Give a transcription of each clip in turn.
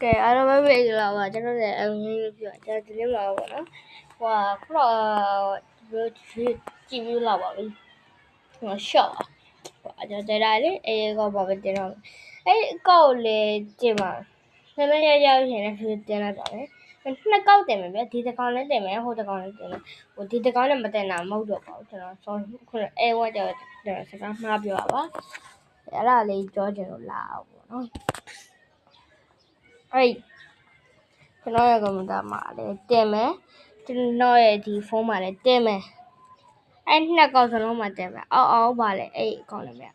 ကဲအားလုံးပဲပြေကြလာပါကျွန်တော်လည်းအငင်းလို့ပြောကျွန်တော်ဒီနေ့မှာပေါ့နော်ဟိုခုတော့ကြည့်ပြီးလာပါပြီဟိုရှော့ဟိုကျွန်တော်တရားလေးအေးကောပါပဲတင်တော့အဲ့အကောက်လေးတင်ပါနည်းနည်းရောက်ရင်လည်းဖြူတင်လိုက်ပါမယ်နှစ်ကောက်တင်မယ်ဗျဒီတစ်ကောင်လည်းတင်မယ်ဟိုတစ်ကောင်လည်းတင်မယ်ဟိုဒီတစ်ကောင်လည်းမတင်တာမဟုတ်တော့ပါဘူးကျွန်တော်ဆောင်းခုအဲဝတ်တော့စကားမှားပြောပါအဲ့ဒါလေးကြောချင်လို့လာအောင်ပေါ့နော်အဲ့ကျွန်တော်ရဲ့ကွန်ပျူတာမှာလည်းတင်မယ်ကျွန်တော်ရဲ့ဒီဖုန်းမှာလည်းတင်မယ်အဲ့နှစ်ကောင်စလုံးမှာတင်မယ်အောက်ပါလေအဲ့အကောင်လည်းမြတ်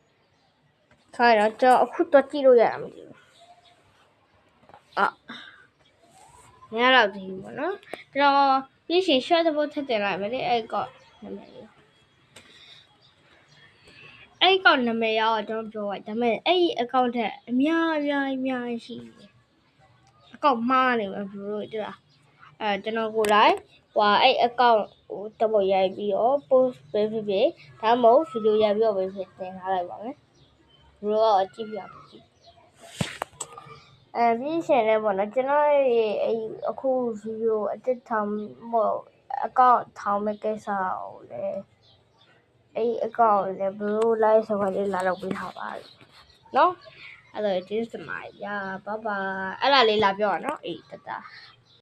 ဆိုတော့ကျွန်တော်အခုတော့ကြည့်လို့ရတာမသိဘူးညတော့ဒီပေါ့နော်ကျွန်တော်ပြီးရှင် short တစ်ပုတ်ထည့်တင်လိုက်မယ်လေအဲ့ကောင်နာမည်လေးအဲ့ကောင်နာမည်ရောကျွန်တော်ပြောလိုက်ဒါပေမဲ့အဲ့အကောင့်ထက်အများရှိတယ်အကောင့်မှားနေမှာဘယ်လိုတွေ့လားကျွန်တော်ကိုလိုက်ဟိုအဲ့အကောင့်ဟိုတပုတ်ရိုက်ပြီးတော့ post ပေးဖြစ်ဒါမှမဟုတ်ဗီဒီယိုရိုက်ပြီးတော့ပေးဖြစ်တင်ထားလိုက်ပါမယ်ဘယ်လိုကြည့်ပြပါကြည့်ပြီးရှင်လည်းပေါ့နော်ကျွန်တော်အဲ့အခုဗီဒီယိုအတစ်ထောင်အကောင့်ထောင်မဲ့ကိစ္စကိုလည်းအဲ့အကောင့်လည်းဘယ်လို live ဆိုတော့လေးလာလုပ်ပေးထားပါနော်အဲ့တော့ကျေးဇူးတင်ပါတယ်ဗျာဘိုင်ဘိုင်အဲ့ဒါလေးလာပြောရနော်အေးတတ